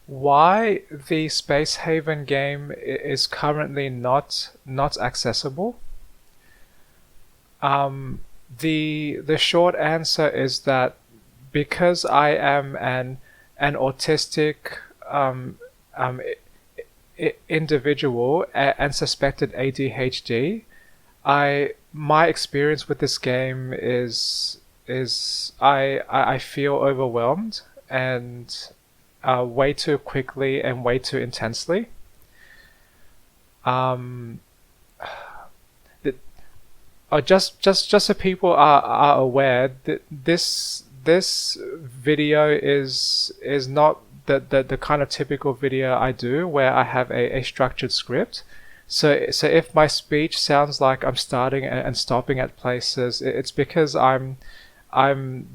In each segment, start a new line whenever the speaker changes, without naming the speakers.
why the Space Haven game is currently not accessible. Um, the short answer is that because I am an autistic um, um, individual and suspected ADHD, I my experience with this game is I feel overwhelmed and way too quickly and way too intensely. Um, th- just so people are aware that this video is not the kind of typical video I do where I have a structured script. So if my speech sounds like I'm starting and stopping at places, it's because I'm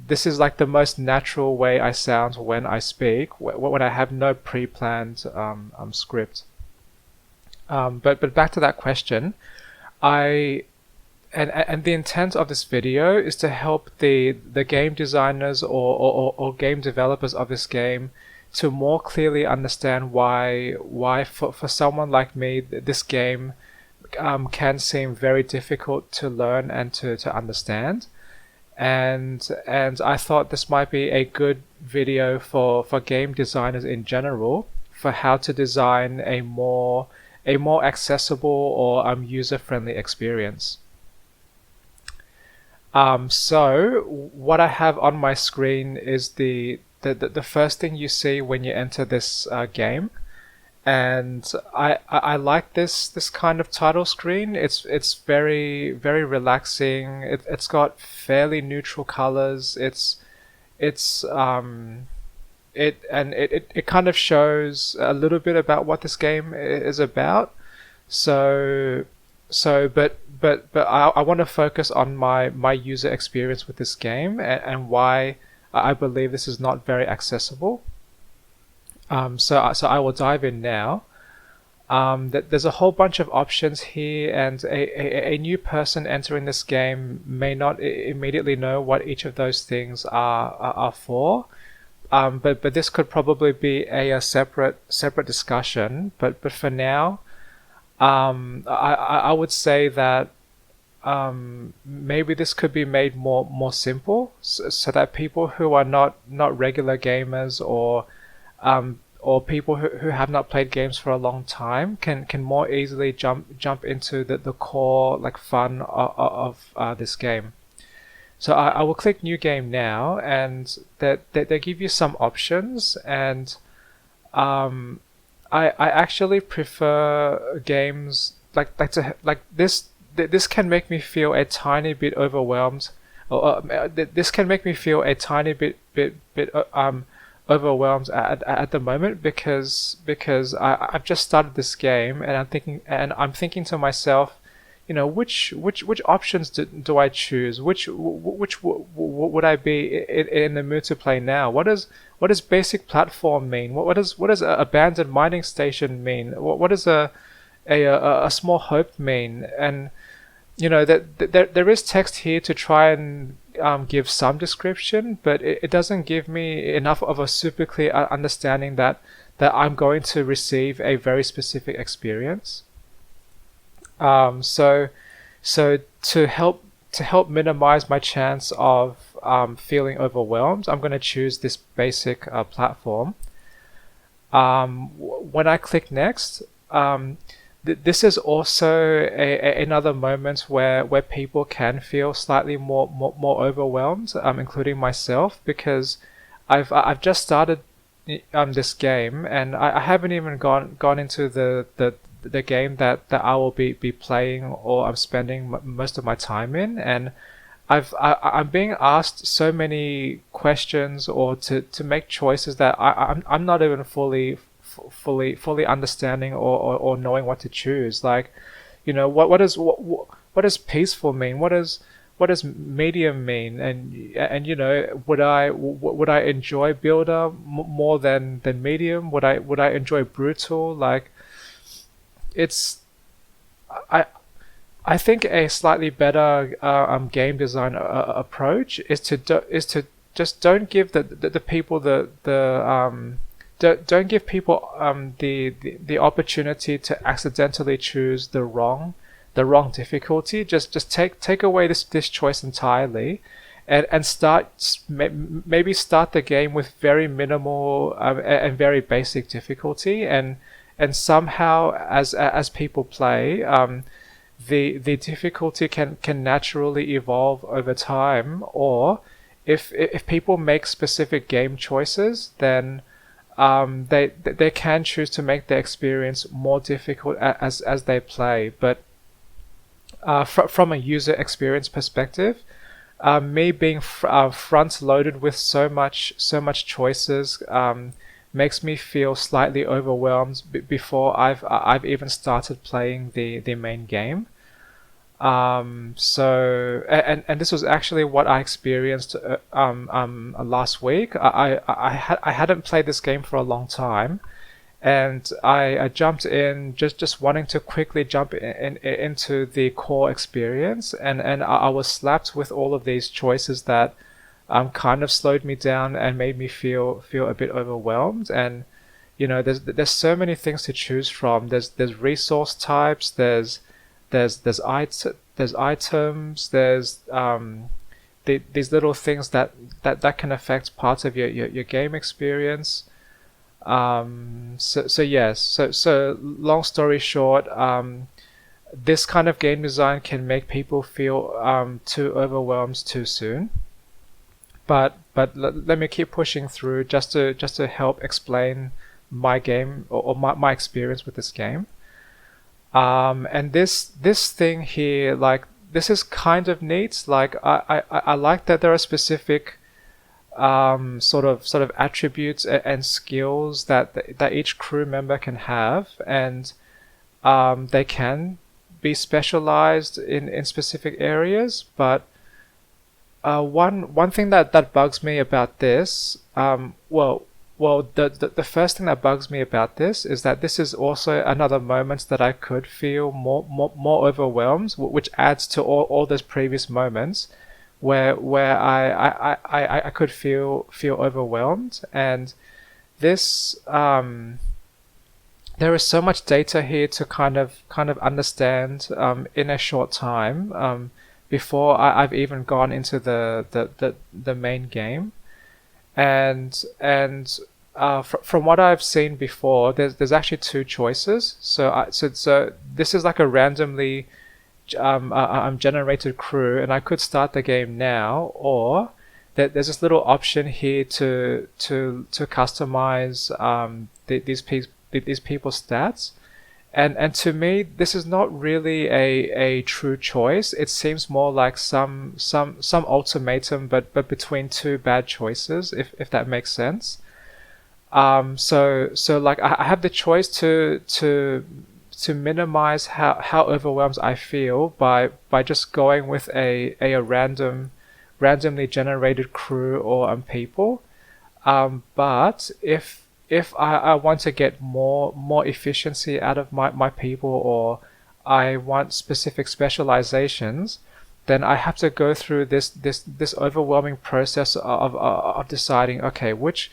this is like the most natural way I sound when I speak, when I have no pre-planned script. But back to that question, I and the intent of this video is to help the game designers or game developers of this game to more clearly understand why for someone like me this game can seem very difficult to learn and to understand. And I thought this might be a good video for game designers in general for how to design a more accessible or user-friendly experience. So what I have on my screen is the first thing you see when you enter this game, and I like this kind of title screen. It's very relaxing. It's got fairly neutral colors. It kind of shows a little bit about what this game is about. So but I want to focus on my user experience with this game and why I believe this is not very accessible. So I will dive in now. There's a whole bunch of options here, and a new person entering this game may not immediately know what each of those things are for. But this could probably be a separate discussion. But for now, I would say that maybe this could be made more simple, so that people who are not regular gamers or people who have not played games for a long time can more easily jump into the core like fun of this game. So I will click new game now, and that they give you some options, and um, I actually prefer games like this. This can make me feel a tiny bit overwhelmed, or this can make me feel a tiny bit overwhelmed at the moment because I've just started this game, and I'm thinking to myself, which options do I choose? Which would I be in the mood to play now? What does basic platform mean? What does a abandoned mining station mean? What does a small hope mean? And that there is text here to try and give some description, but it doesn't give me enough of a super clear understanding that I'm going to receive a very specific experience. So to help minimize my chance of feeling overwhelmed, I'm going to choose this basic platform. When I click next, this is also another moment where people can feel slightly more overwhelmed, including myself, because I've just started this game, and I haven't even gone into the game that I will be playing or I'm spending most of my time in, and I'm being asked so many questions or to make choices that I'm not even fully understanding or knowing what to choose. Like, what does peaceful mean? What does medium mean? And would I enjoy builder more than medium? Would I enjoy brutal? Like, it's I I think a slightly better game design approach is to just don't give the people the don't give people the opportunity to accidentally choose the wrong difficulty. Just take away this choice entirely, and maybe start the game with very minimal and very basic difficulty, and somehow as people play, the difficulty can naturally evolve over time. Or if people make specific game choices, then they can choose to make the experience more difficult as they play. But from a user experience perspective, me being front loaded with so much choices makes me feel slightly overwhelmed before I've even started playing the main game. And this was actually what I experienced last week. I hadn't played this game for a long time, and I jumped in just wanting to quickly jump into the core experience, and I was slapped with all of these choices that kind of slowed me down and made me feel a bit overwhelmed. And there's so many things to choose from. There's resource types, there's items, there's these little things that can affect parts of your game experience. So long story short, this kind of game design can make people feel too overwhelmed too soon. But let me keep pushing through just to help explain my game, or my experience with this game. And this thing here, like, this is kind of neat. Like, I like that there are specific sort of attributes and skills that each crew member can have, and they can be specialized in specific areas. But one thing that bugs me about this, the first thing that bugs me about this is that this is also another moment that I could feel more overwhelmed, which adds to all those previous moments where I could feel overwhelmed. And this there is so much data here to kind of understand in a short time, before I've even gone into the main game. And from what I've seen before, there's actually two choices. So this is like a randomly generated crew, and I could start the game now, or there's this little option here to customize these people's stats. And to me, this is not really a true choice. It seems more like some ultimatum, but between two bad choices, if that makes sense. So like, I have the choice to minimize how overwhelmed I feel by just going with a randomly generated crew or people. But if I want to get more efficiency out of my people, or I want specific specializations, then I have to go through this overwhelming process of deciding, okay, which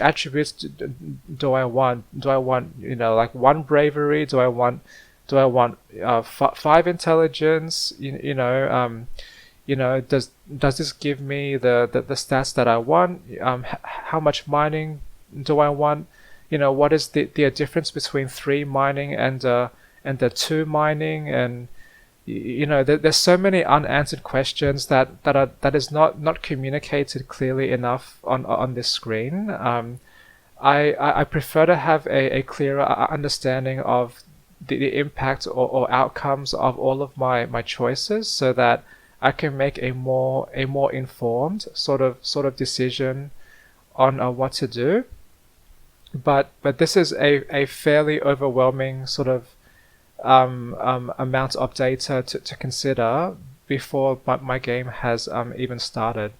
attributes do I want? Do I want, like, 1 bravery? Do I want 5 intelligence? Does this give me the stats that I want? How much mining do I want? What is the difference between 3 mining and the 2 mining? And there's so many unanswered questions that is not communicated clearly enough on this screen. I prefer to have a clearer understanding of the impact or outcomes of all of my choices, so that I can make a more informed sort of decision on what to do. But this is a fairly overwhelming sort of amount of data to consider before my game has even started.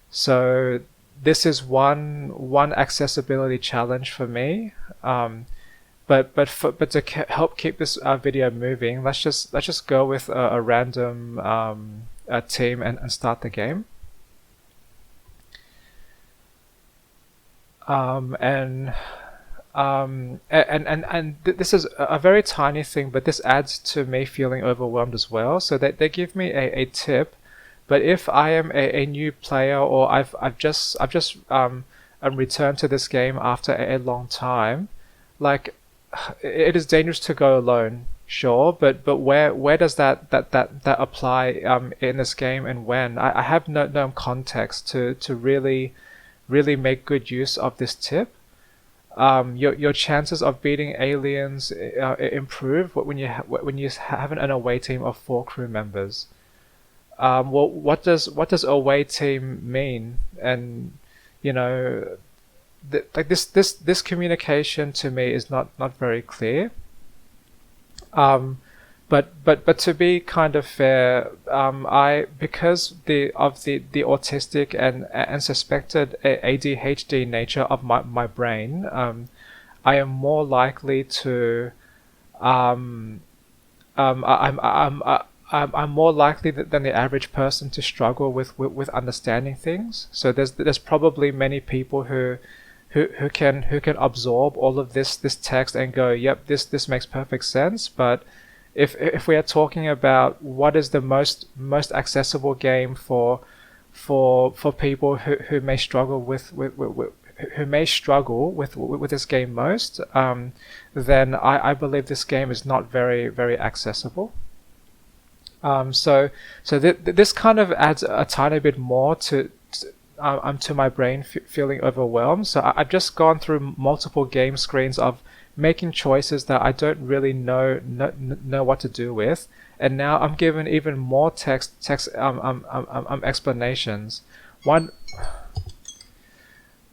So this is one accessibility challenge for me. But to help keep this video moving, let's just go with a random team and start the game. And This is a very tiny thing, but this adds to me feeling overwhelmed as well. So they give me a tip, but if I am a new player, or I've just returned to this game after a long time, like it is dangerous to go alone, sure, but where does that apply in this game, and when? I have no context to really make good use of this tip. Your chances of beating aliens improve when you have an away team of 4 crew members. Well, what does away team mean? And you know, like this communication to me is not very clear. Um, but to be kind of fair, I because the autistic and suspected ADHD nature of my brain, I am more likely to um, I'm more likely than the average person to struggle with understanding things. So there's probably many people who can absorb all of this text and go, yep, this makes perfect sense. But if we are talking about what is the most accessible game for people who may struggle with who may struggle with this game most, then I believe this game is not very accessible. So this kind of adds a tiny bit more to my brain feeling overwhelmed. So I've just gone through multiple game screens of making choices that I don't really know what to do with, and now I'm given even more text explanations. One,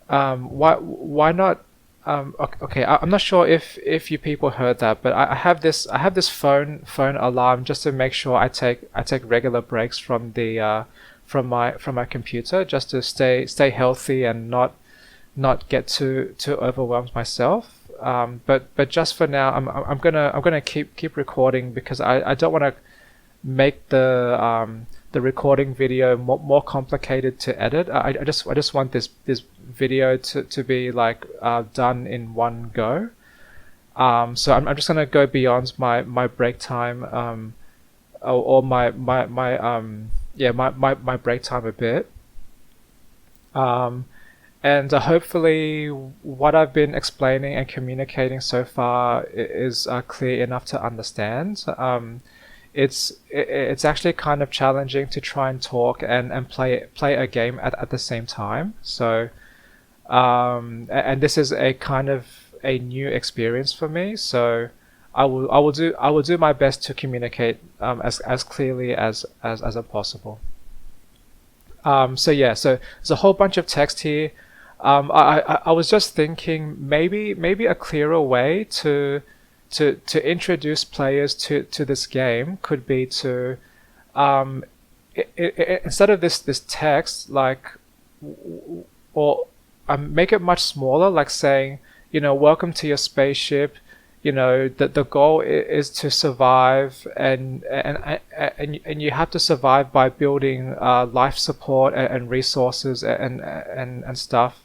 why not? Okay, I'm not sure if you people heard that, but I have this phone alarm just to make sure I take regular breaks from the from my computer, just to stay healthy and not get too overwhelmed myself. But just for now, I'm gonna keep recording, because I don't want to make the recording video more complicated to edit. I just want this video to be like done in one go. So I'm just gonna go beyond my break time, or my break time a bit. Um, and hopefully what I've been explaining and communicating so far is clear enough to understand. It's actually kind of challenging to try and talk and play a game at the same time. So and this is a kind of a new experience for me. So I will do my best to communicate as clearly as possible. So yeah, so there's a whole bunch of text here. I was just thinking maybe a clearer way to introduce players to this game could be to um, instead of this text, like or make it much smaller, like saying, welcome to your spaceship. The goal is to survive, and you have to survive by building life support and resources and stuff.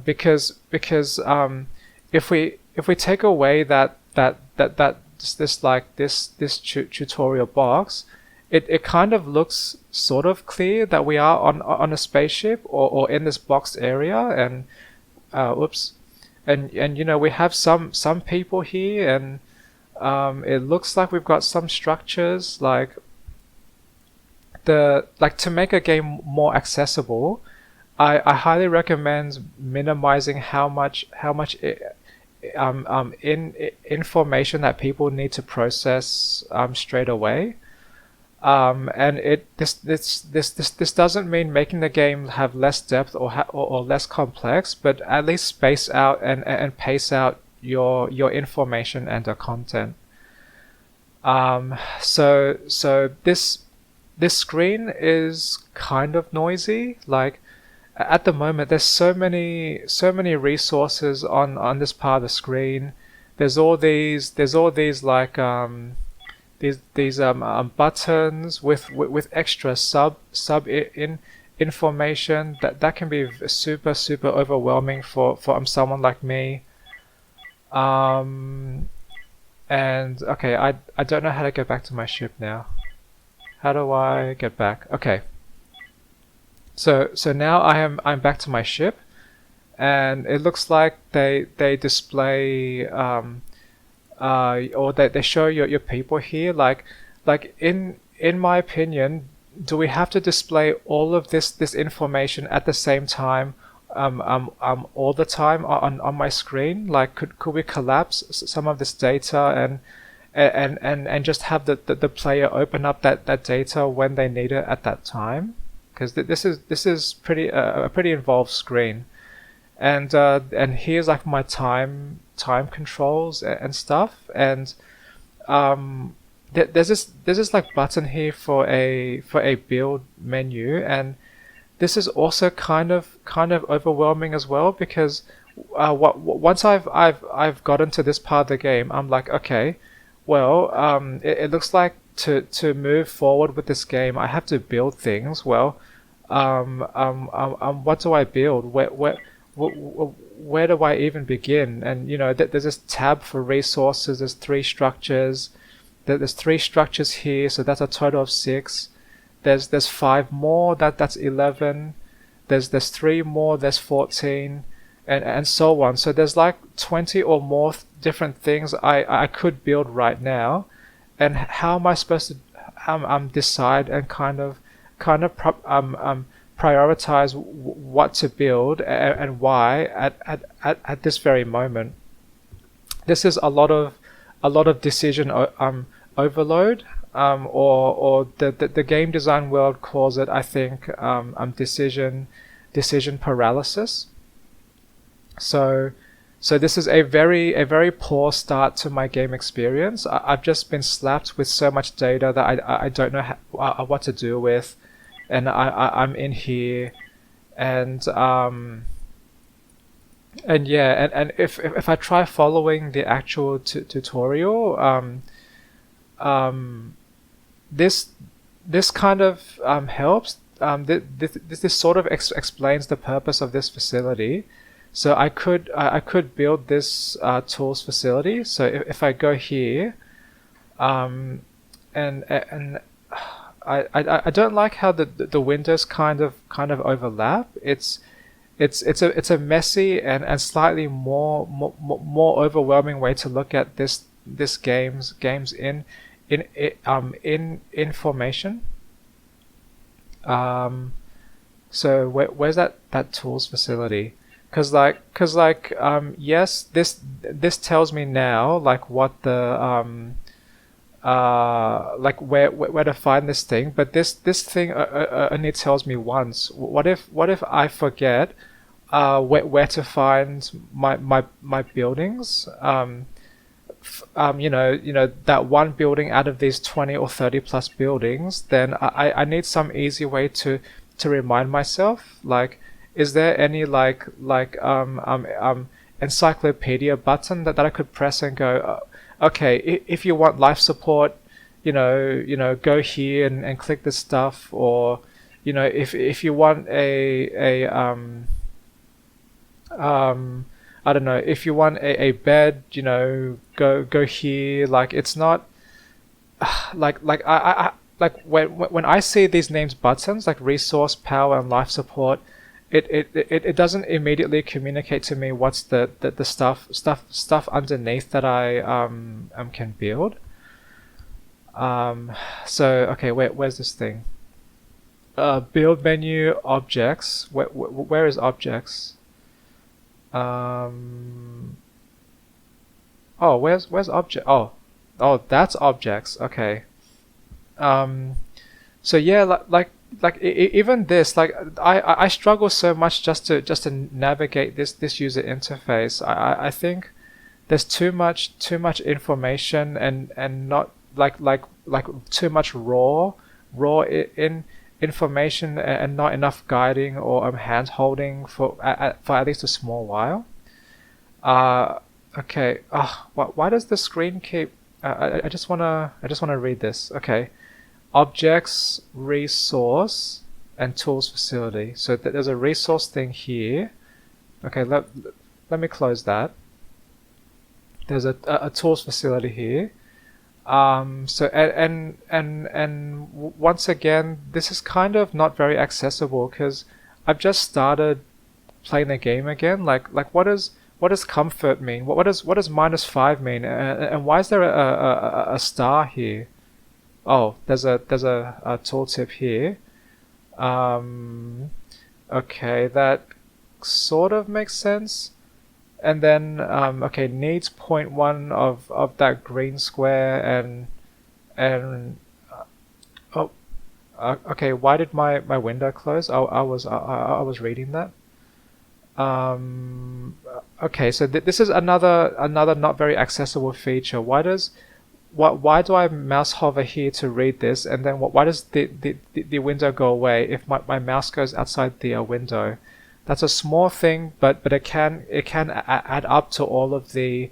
Because if we take away this tutorial box, it kind of looks sort of clear that we are on a spaceship, or in this boxed area, and oops, and we have some people here, and it looks like we've got some structures, to make a game more accessible. I highly recommend minimizing how much information that people need to process straight away. And this doesn't mean making the game have less depth or less complex, but at least space out and pace out your information and the content. So this screen is kind of noisy. Like, at the moment, there's so many resources on this part of the screen. There's all these like these buttons with extra sub information that can be super overwhelming for someone like me. Um, and okay, I don't know how to get back to my ship now. How do I get back? Okay. So now I'm back to my ship, and it looks like they display or they show your people here. Like in my opinion, do we have to display all of this information at the same time, all the time on my screen? Like, could we collapse some of this data and just have the player open up that data when they need it at that time? Because this is pretty a pretty involved screen, and here's like my time controls and stuff, and um, there's this like button here for a build menu, and this is also kind of overwhelming as well because once I've gotten to this part of the game, I'm like, okay, well, it looks like to move forward with this game, I have to build things. Well, what do I build? Where do I even begin? And there's this tab for resources. There's three structures. There's three structures here, so that's a total of six. There's five more. That's 11. There's three more. There's 14, and so on. So there's like 20 or more different things I could build right now, and how am I supposed to decide and prioritize what to build and why at this very moment? This is a lot of decision overload, or the game design world calls it, I think, decision paralysis. So this is a very poor start to my game experience. I've just been slapped with so much data that I don't know what to do with, and I'm in here, and yeah, and if I try following the actual tutorial, this this kind of helps. This sort of explains the purpose of this facility. So I could build this tools facility. So if I go here, and I don't like how the windows kind of overlap. It's a messy and slightly more overwhelming way to look at this games in information. So where's that tools facility? Cause like yes, this tells me now like what the like where to find this thing, but this thing only tells me once. What if I forget where to find my buildings? That one building out of these 20 or 30 plus buildings, then I need some easy way to remind myself. Like, is there any encyclopedia button that I could press and go, okay, if you want life support, go here and click this stuff, or if you want I don't know, if you want a bed, go here. Like, it's not like when I see these names buttons like resource, power, and life support, it doesn't immediately communicate to me what's the stuff underneath that I can build. So okay, where's this thing? Build menu, objects. Where is objects? Oh, where's object? Oh, that's objects. Okay. Um, so yeah, even this, like I struggle so much just to navigate this user interface. I think there's too much information and not like too much in information and not enough guiding or hand holding for at least a small while. Okay. Why does the screen keep? I just wanna read this. Okay. Objects, resource, and tools facility. So there's a resource thing here. Okay. Let me close that. there's a tools facility here. So once again, this is kind of not very accessible because I've just started playing the game again. Like what does comfort mean? What does -5 mean? And why is there a star here? Oh, there's a tooltip here. Um, okay, that sort of makes sense. And then okay, needs point one of that green square and oh okay. Why did my window close? I was reading that. Um, okay, so this is another not very accessible feature. Why do I mouse hover here to read this, and then why does the window go away if my mouse goes outside the window? That's a small thing, but it can add up to all of the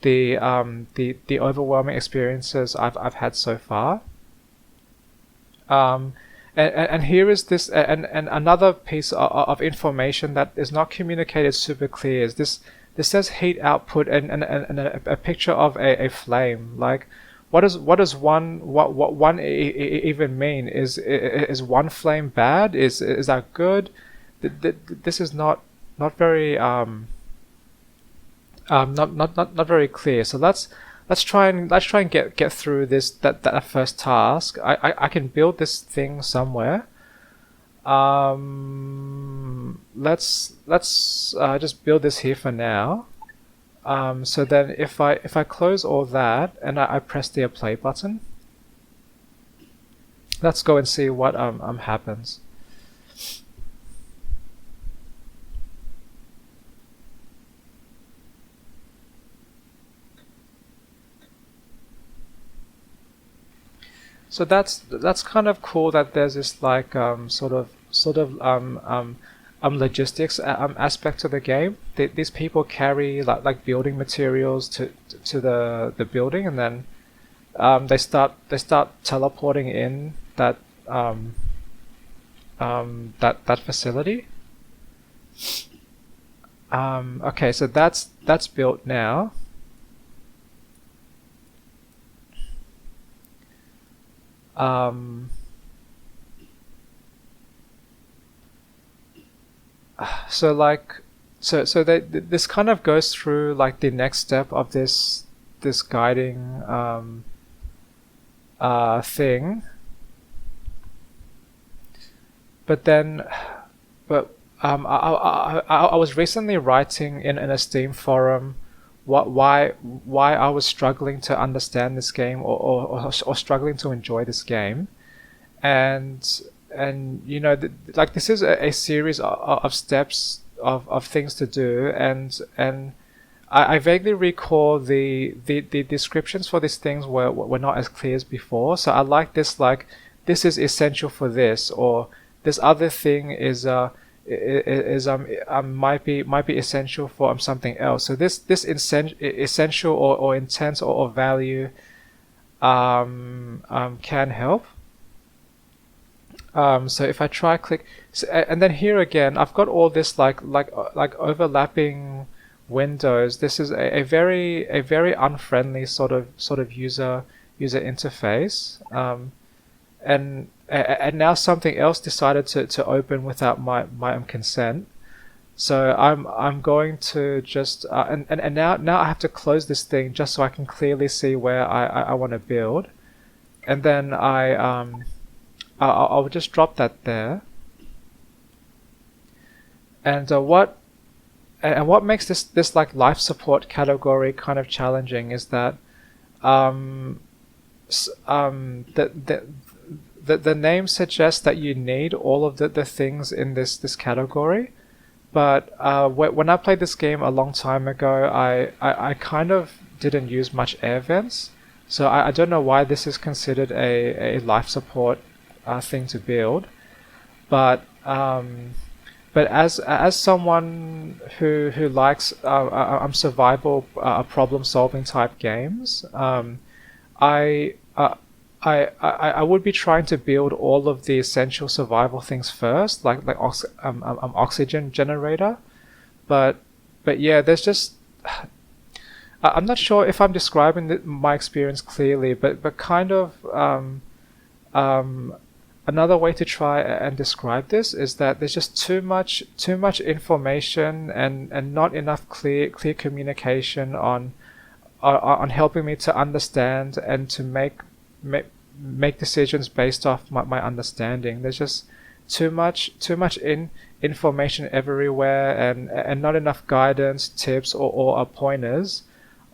overwhelming experiences I've had so far. Um, and here is this and another piece of information that is not communicated super clear is this says heat output and a picture of a flame. Like, what does what one even mean? Is one flame bad? Is that good? This is not very not very clear. So let's try and get through that first task. I can build this thing somewhere. Let's just build this here for now. So then if I close all that and I press the play button, let's go and see what happens. So that's kind of cool that there's this like logistics aspect to the game. These people carry like building materials to the building, and then they start teleporting in um, that facility. Okay, so that's built now. Um, so like this kind of goes through like the next step of this guiding thing, but then but I was recently writing in a Steam forum why I was struggling to understand this game or struggling to enjoy this game, and you know like this is a series of steps of things to do, and I vaguely recall the descriptions for these things were not as clear as before. So I like this, like this is essential for this, or this other thing is might be essential for something else. So this essential or intent or value can help. So if I try click, and then here again, I've got all this like overlapping windows. This is a very unfriendly sort of user interface. And now something else decided to open without my consent. So I'm going to just and now I have to close this thing just so I can clearly see where I want to build, and then I'll just drop that there. And what makes this like life support category kind of challenging is that um, the name suggests that you need all of the things in this category, but when I played this game a long time ago, I kind of didn't use much air vents, so I don't know why this is considered a life support thing to build, but as someone who likes survival problem solving type games, I I would be trying to build all of the essential survival things first, like oxygen generator, but yeah, there's just I'm not sure if I'm describing my experience clearly, but kind of um, another way to try and describe this is that there's just too much information and not enough clear communication on helping me to understand and to make make decisions based off my understanding. There's just too much information everywhere and not enough guidance, tips or pointers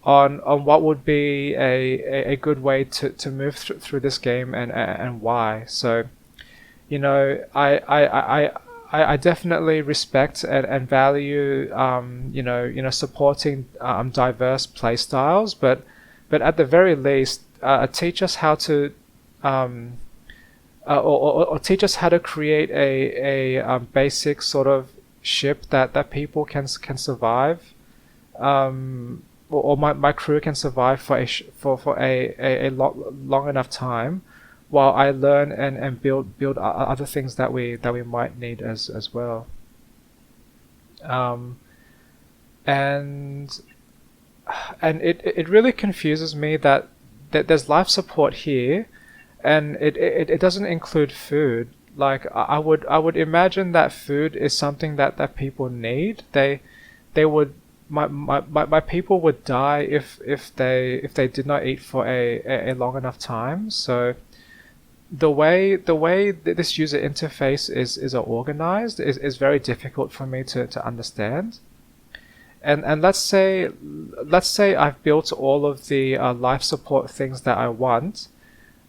on what would be a good way to move through this game and why. So, I definitely respect and value supporting diverse play styles, but at the very least, teach us how to um, or teach us how to create a basic sort of ship that people can survive, or my crew can survive for long enough time, while I learn and build other things that we might need as well. Um, and and it really confuses me that there's life support here, and it doesn't include food. Like I would imagine that food is something that people need. They would my people would die if they did not eat for a long enough time. So the way this user interface is organized is very difficult for me to understand. And let's say I've built all of the life support things that I want,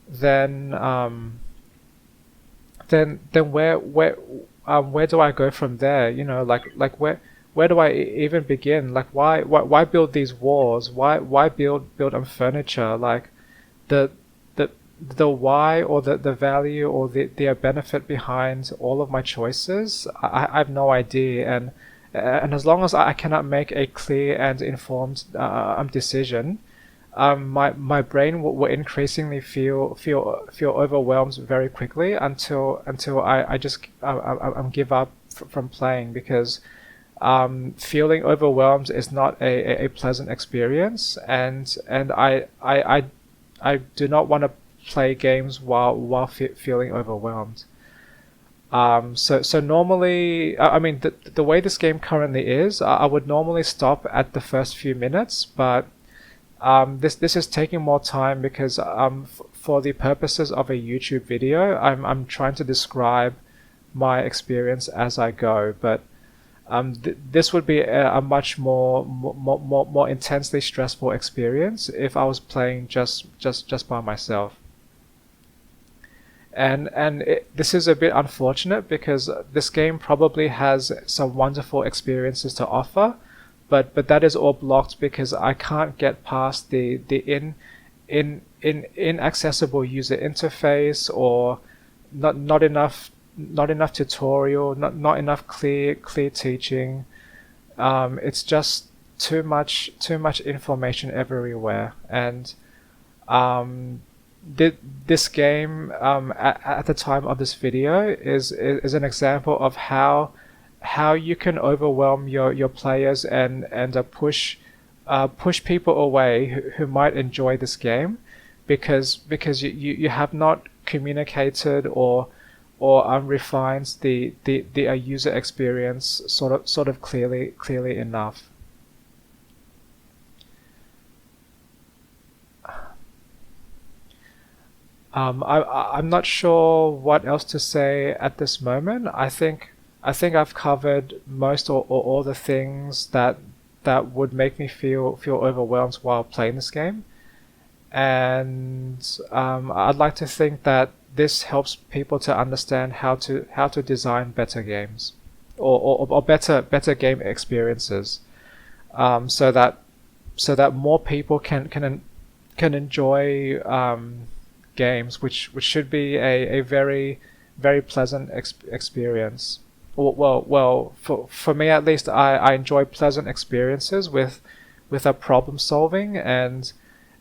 then then where do I go from there? Like where do I even begin? Like why build these walls? Why build furniture? Like the the the why or the value or the benefit behind all of my choices, I have no idea. And as long as I cannot make a clear and informed decision, my brain will increasingly feel overwhelmed very quickly until I just give up from playing, because feeling overwhelmed is not a pleasant experience, and I do not want to play games while feeling overwhelmed. So normally, I mean, the way this game currently is, I would normally stop at the first few minutes, but this is taking more time because for the purposes of a YouTube video, I'm trying to describe my experience as I go. But this would be a much more intensely stressful experience if I was playing just by myself. And this is a bit unfortunate because this game probably has some wonderful experiences to offer, but that is all blocked because I can't get past the inaccessible user interface, or not enough tutorial, not enough clear teaching. It's just too much information everywhere. And um, this game, at the time of this video, is an example of how you can overwhelm your players and push people away who might enjoy this game, because you have not communicated or refined the user experience sort of clearly enough. I'm not sure what else to say at this moment. I think I've covered most or all the things that would make me feel overwhelmed while playing this game. And I'd like to think that this helps people to understand how to design better games, or better game experiences, so that more people can enjoy games, which should be a very pleasant experience. Well, for me at least, I enjoy pleasant experiences with a problem solving, and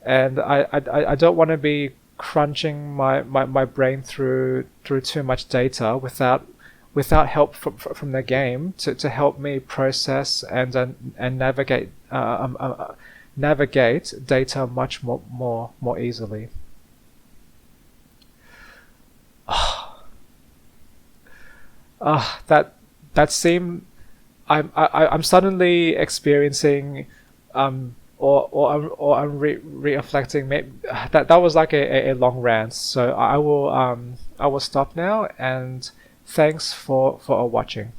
I don't want to be crunching my brain through too much data without help from the game to help me process and navigate navigate data much more easily. That that seem I'm suddenly experiencing or I'm reflecting. That was like a long rant. So I will stop now, and thanks for watching.